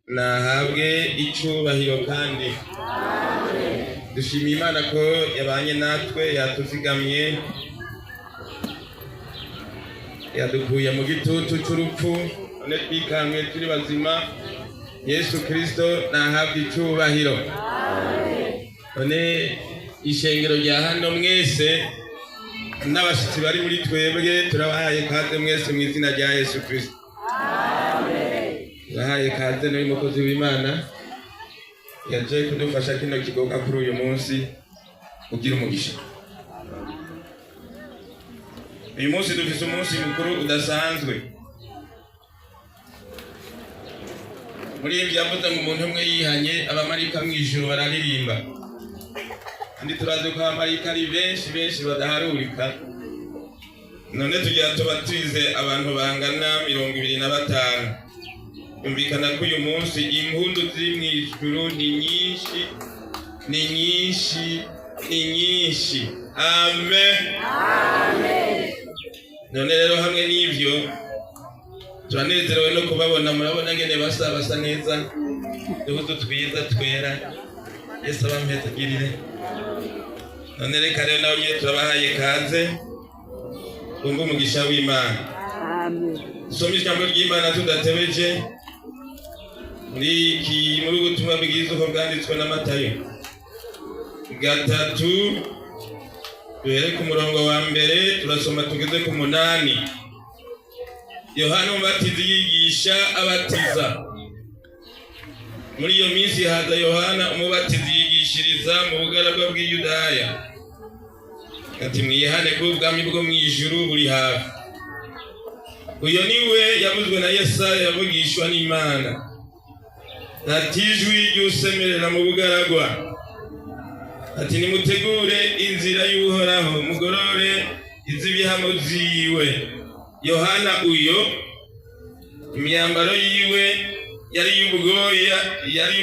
nahabwe icubahiro kandi dushimiye Imana ko yabanye natwe yatuzigamye yadukuye mu gitutu c'urupfu none twikamwe turi bazima. Yesu Kristo nahabwe icubahiro. None ishengero rya hano mwese n'abashitsi bari muri twebwe turabahaye kaze mwese mu izina rya Yesu Kristo. Bahaye kaze n'umukozi w'Imana yaje kudufasha kino kigoka kuri uyu munsi ugira umugisha. Uyu munsi dufise umunsi mukuru udasanzwe. Muri ibi yavuze ngo umuntu umwe yihanye abamarika mw'ijuru bararirimba, kandi turazi ko abamarika ari benshi badaharurika. None tugira tubatize abantu bangana 25. Yumvikana ko uyu munsi impundu ziri mw'ijuru ni nyinshi. Amen. None rero hamwe n'ivyo turanezerewe no kubabona. Murabona ngene basa neza, duhudu twiza twera. Yesu abampezagirire. None reka rero nawe nyene turabahaye kaze kumva umugisha w'Imana. Dusome ijambo ry'Imana tudatebeje muri ubutumwa bwiza uko bwanditswe na Matayo 3, duhere ku murongo wa mbere turasoma tugeze ku 8. Yohana umubatizi yigisha abatiza. Muri iyo minsi haza Yohana umubatizi yigishiriza mu bugaragwa bw'i Yudaya, ati mwihane ko ubwami bwo mw'ijuru buri hafi. Uyo niwe yavuzwe na Yesaya yavugishwa n'Imana, ati ijwi ry'usemerera mu bugaragwa, ati nimutegure inzira y'Uhoraho, mugorore iz'ibihamo ziwe. Yohana uyo imyambaro yiwe yari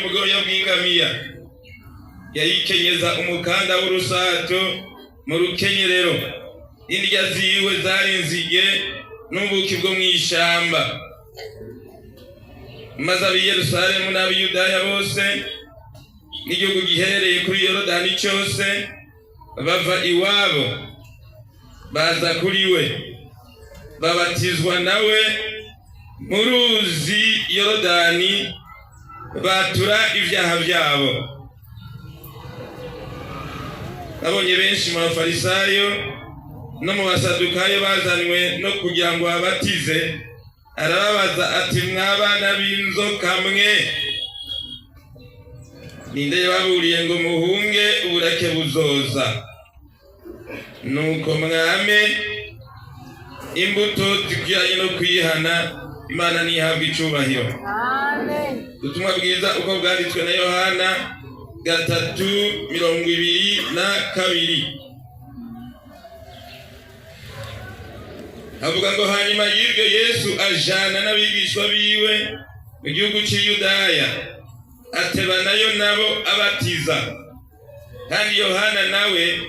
ubwoya bw'ingamiya, yayikenyeza umukanda w'urusato mu rukenyerero. Indya ziwe zari inzige n'ubuki bwo mw'ishamba. Maze ab'i Yerusalemu n'ab'i Yudaya bose n'igihugu giherereye kuri Yorodani cyose bava iwabo baza kuri we, babatizwa nawe mu ruzi Yorodani, batura ibyaha byabo. Nabonye benshi mu bafarisayo no mu basadukayo bazanywe no kugira ngo abatize. Arababaza ati mwabana b'inzoka mwe, ninde yababuriye ngo muhunge uburake buzoza? Nuko mwame imbuto zikiranye no kwihana. Imana nihabwe icubahiro. Amen. Ubutumwa bwiza uko bwanditswe na Yohana 3:22. Avuga ngo hanyuma y'ibyo Yesu ajana n'abigishwa biwe mu gihugu cy'i Yudaya, ateba nayo nabo abatiza. Kandi Yohana nawe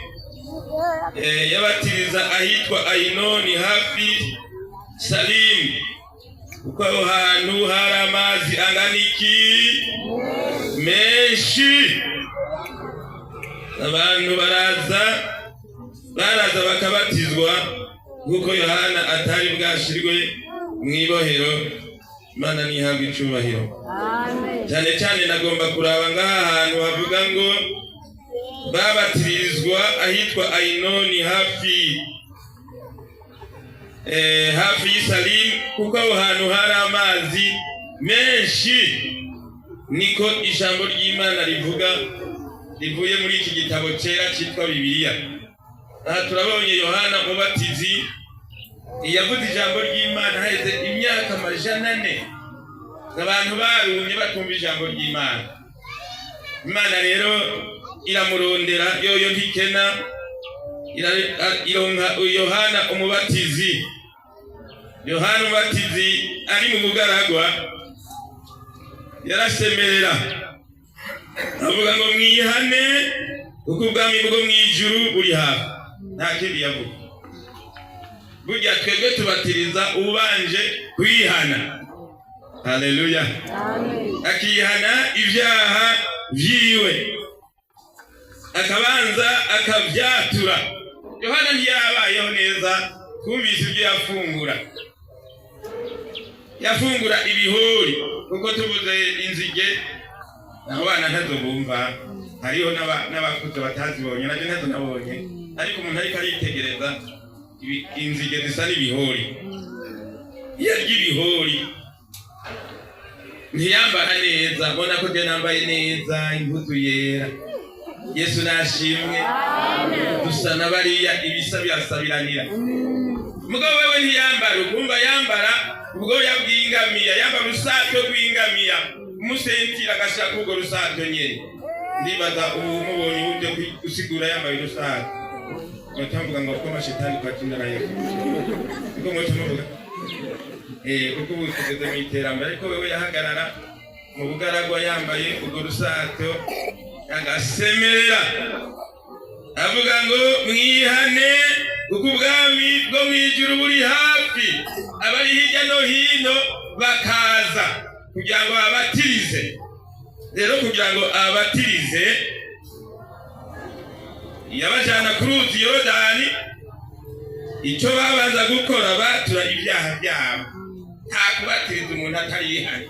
yabatiriza ahitwa Ainoni hafi Salimu, kuko aho hantu hari amazi angana iki? Menshi. Abantu baraza bakabatizwa kuko Yohana atari bwashirwe mw'ibohero. Imana nihabwe icubahiro. Amen. Cyane nagomba kuraba ngaha hantu havuga ngo babatirizwa ahitwa Ainoni hafi y'Isalimu, kuko aho hantu hari amazi menshi. Niko ijambo ry'Imana rivuga, rivuye muri iki gitabo cyera cyitwa Bibiliya. Aha turabonye Yohana umubatizi yavuze ijambo ry'Imana haheze imyaka 400. Abantu barumye batumva ijambo ry'Imana. Imana rero iramurondera yoyo ntikena, ironka Yohana umubatizi. Yohana umubatizi ari mu bugaragwa yarasemerera avuga ngo mwihane kuko ubwami bwo mw'ijuru buri hafi. Nta kindi yavuga. Burya twebwe tubatiriza ubanje kwihana. Haleluya. Akihana ibyaha vyiwe, akabanza akavyatura. Yohana ntiyabayeho neza kumvise ibyo yafungura ibihori, kuko tuvuze inzige abana ntazo bumva, hariho n'abakuze batazibonye, nabyo ntazo nabonye, ariko umuntu ariko aritegereza inzige zisa n'ibihori, yarya ibihori, ntiyambara neza. Mbona ko je nambaye neza impuzu yera. Yesu nashimwe. Dusa n'abariya ibisa byasabiranira. Mugabo wewe ntiyambara, ukumva yambara ubwoya bw'ingamiya, yambara urusato rw'ingamiya, umusentira agashaka urwo rusato nyene. Ndibaza umubonye uje gusigura yambaye urusato, batamvuga ngo ko mashitani kwatinda na Yesu. Niko mwotuvuga kuko ubutugeze mu iterambere, ariko wewe yahagarara mu bugaragwa yambaye urwo rusato, agasemerera avuga ngo mwihane kuko ubwami bwo mwijuru buri hafi. Abari hirya no hino bakaza kugira ngo abatirize. Rero kugira ngo abatirize yabajana ku ruzi Yorodani. Icyo babanza gukora, batura ibyaha byabo. Nta kubatiriza umuntu atari yihanye,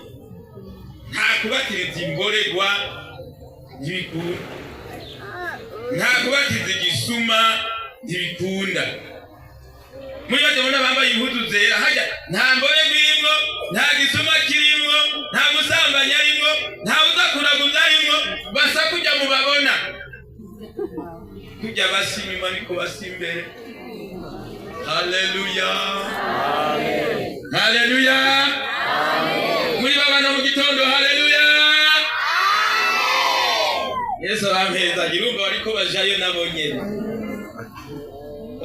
nta kubatiriza imborerwa ntibikunda, nta kubatiriza igisuma ntibikunda. Muri bajya bona bambaye impuzu zera, hajya nta mbore birimo, nta gisuma kirimo, nta musambanyi arimo, nta uzakuraguza arimo, basa kujya mubabona, kujya basi inyuma niko basi imbere. Haleluya. Haleluya. Muri babana mu gitondo, haleluya. Yesu ampeza girumba bariko bajayo nabo nyene.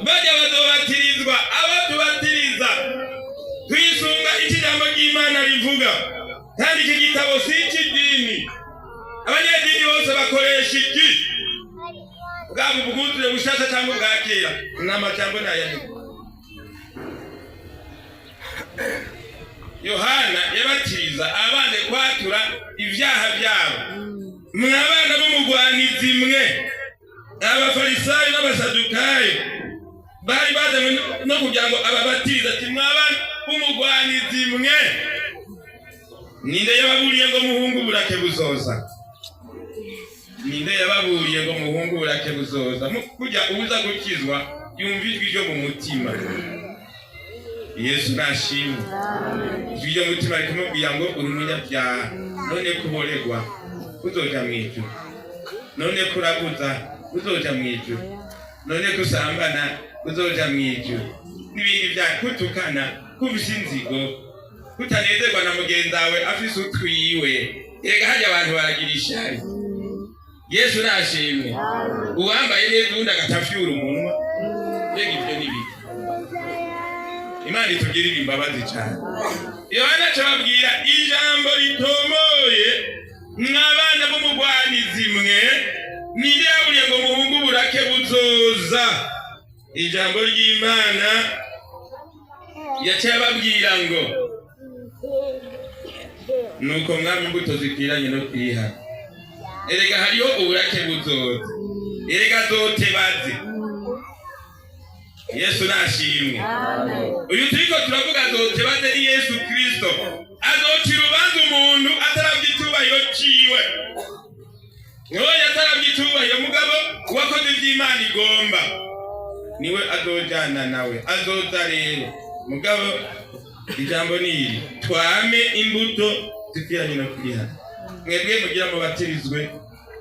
Bajya bazobatirizwa, abo tubatiriza twisunga ijambo ry'Imana rivuga. Kandi iki gitabo si ikidini. Abanyedini bose bakoresha iki? Bwaba ubuguzure bushasha cyangwa bwa kera, n'amajambo n'ayandi. Yohana yabatiriza abana kwatura ibyaha byabo. Mwabana b'umugwanizi mwe, abafarisayo n'abasadukayo bari bazanywe no kugira ngo ababatiriza ati mwabana b'umugwanizi mwe, ninde yababuriye ngo muhungu burake buzoza? Ninde yababuriye ngo muhungu burake buzoza? Kujya uza gukizwa yumva ijwi ryo mu mutima. Yesu nashimwe. Ijwi ryo mu mutima rikamubwira ngo uri umunyabyaha, none kuboregwa uzoja mwijuru, none kuraguza uzoja mwijuru, none kusambana uzoja mwijuru, n'ibindi bya kutukana, kubisa inzigo, kutanezerwa na mugenzi wawe afise utwiwe. Erega hajya abantu baragira ishari. Yesu nashimwe. Uwambaye neza undi agatafyura umunwa, mbega ibyo n'ibiki? Imana itugirira imbabazi cyane. Yohana acababwira ijambo ritomoye, mwabana b'umugwanizi mwe, ninde yaburiye ngo muhungu burake buzoza? Ijambo ry'Imana yacababwira ngo nuko mwami imbuto zikwiranye no kwihana. Erega hariho uburake buzoza, erega zotebaze. Yesu nashimwe. Uyu turiko turavuga zotebaze ni Yesu Kristo. Azocira urubanza umuntu ataravye itubahiro ciwe. Niwe yataravye itubahiro, mugabo uwakoze ivy'Imana igomba niwe azojana nawe, azoza rero. Mugabo ijambo niri twame imbuto zikwiranye no kwihana. Mwebwe mugira mubatirizwe,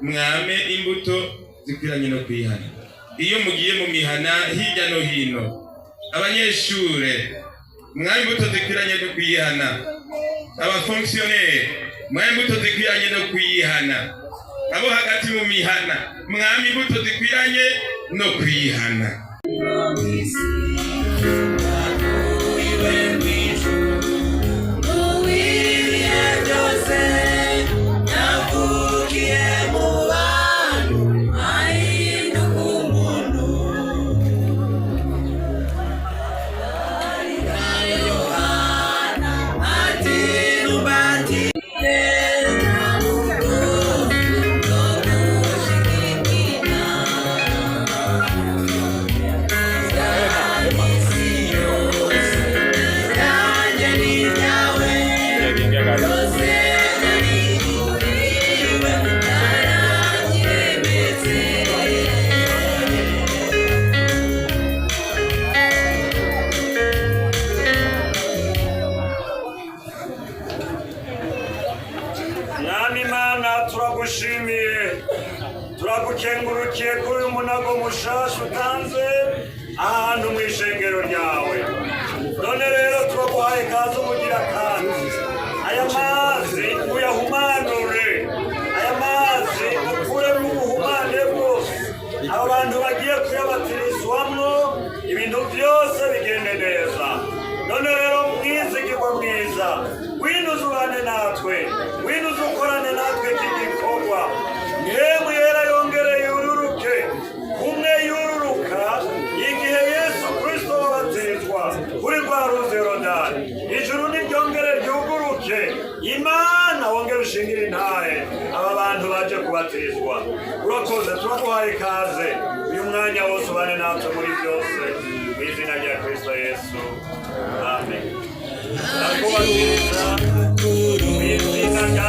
mwame imbuto zikwiranye no kwihana. Iyo mugiye mu mihana hirya no hino, abanyeshure mwame imbuto zikwiranye no kwihana. Abafonctionnaire mwame imbuto zikwiranye no kwihana. Abo hagati mu mihana mwame imbuto zikwiranye no kwihana. Yohana ati Mwami Mana turagushimiye turagukengurukiye kuri uyu munago mushasha utanze ahantu mu ishengero ryawe. None rero turaguhaye ikaze umugira kandi aya mazi uyahumanure, aya mazi ukuremo ubuhumane bwose, abo bantu bagiye kuyabatirizwamwo ibintu byose bigende neza. None rero mwizigirwa mwiza, winuze ubane natwe, winuze ukorane natwe iki gikorwa. Mwemu yera yongere yururuke kumwe yururuka igihe Yesu Kristo wabatizwa kuri rwa ruzi Yorodani. Ijuru niryongere ryuguruke, Imana wongere ushingire intahe aba bantu baje kubatizwa. Urakoze, turaguhaye ikaze uyu mwanya wose ubane natwe muri byose, mu izina rya Kristo Yesu, amen. Ndakubatiriza mu izina rya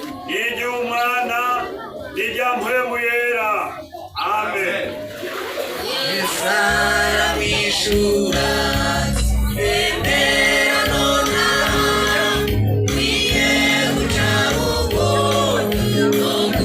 n'iry'Umwana n'irya Mpwemu Yera, amen. Ndakubatiriza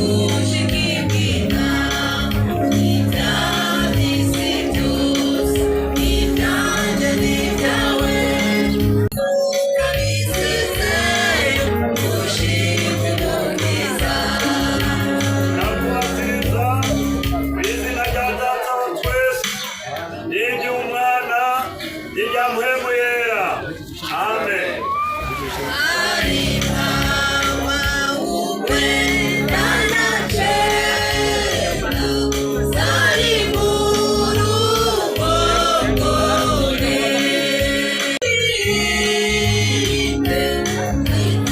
mu izina rya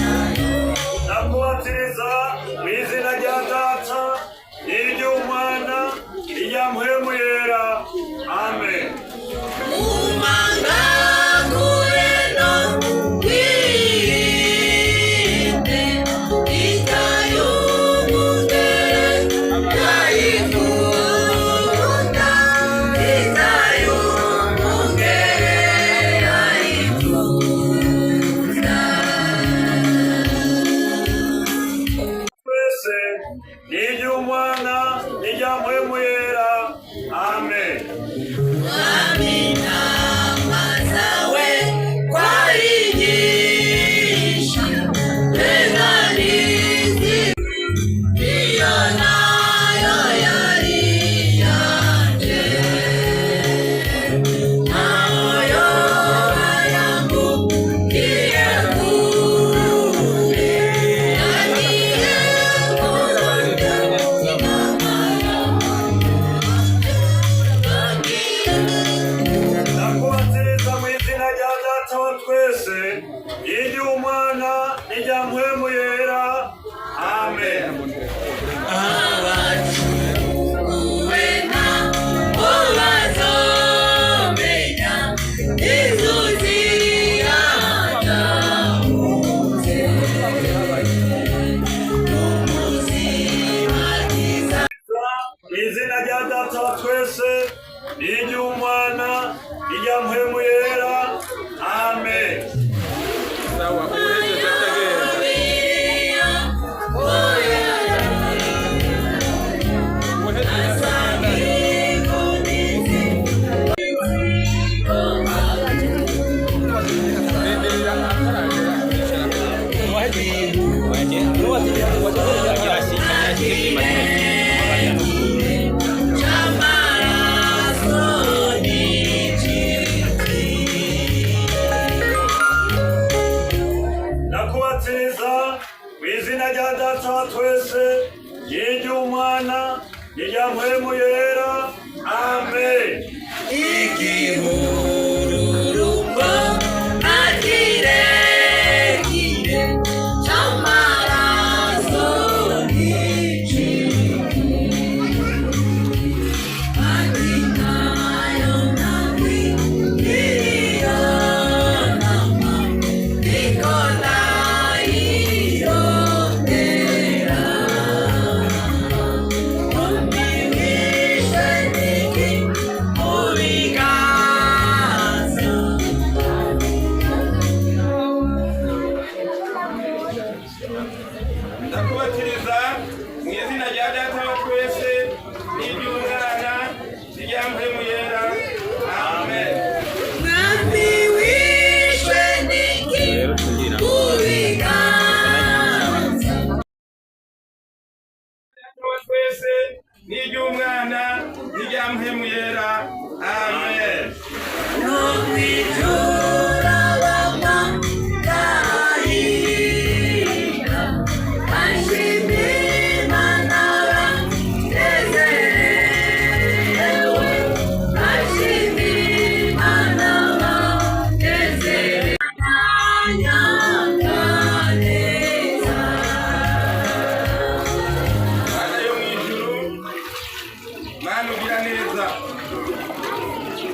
Data wa twese n'iry'Umwana n'irya Mpwemu Yera, amen. wa twese n'iry'umwana n'irya mpwemu yera amen. Mana ugira neza,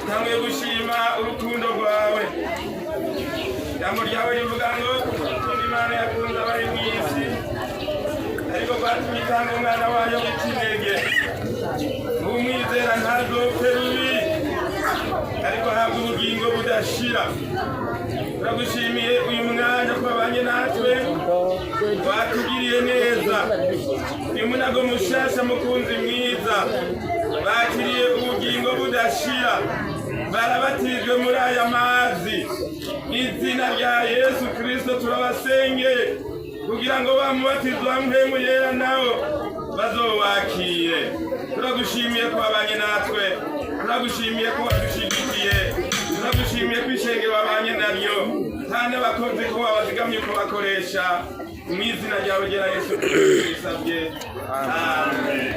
tanguye gushima urukundo rwawe. Ijambo ryawe rivuga ngo urukundo Imana yakunze abari mw'isi, ariko rwatumye itanga umwana wayo w'ikinege. Umwizera ntazopfe rubi, ariko ahabwa ubugingo budashira. Turagushimiye uyu mwanya twabanye natwe, watugiriye neza. Uyu munago mushasha mukunzi mwiza, bakiriye ubugingo budashira, barabatijwe muri aya mazi. Izina rya Yesu Kristo turabasengeye kugira ngo bamubatizwa mpwemu yera nabo bazowakire. Turagushimiye ko wabanye natwe, turagushimiye ko wadushigikiye, turagushimiye ko ishenge wabanye naryo, kandi abakozi ko wabazigamye ko bakoresha. Mu izina ryawe ryera Yesu Kristo bisabye, amen.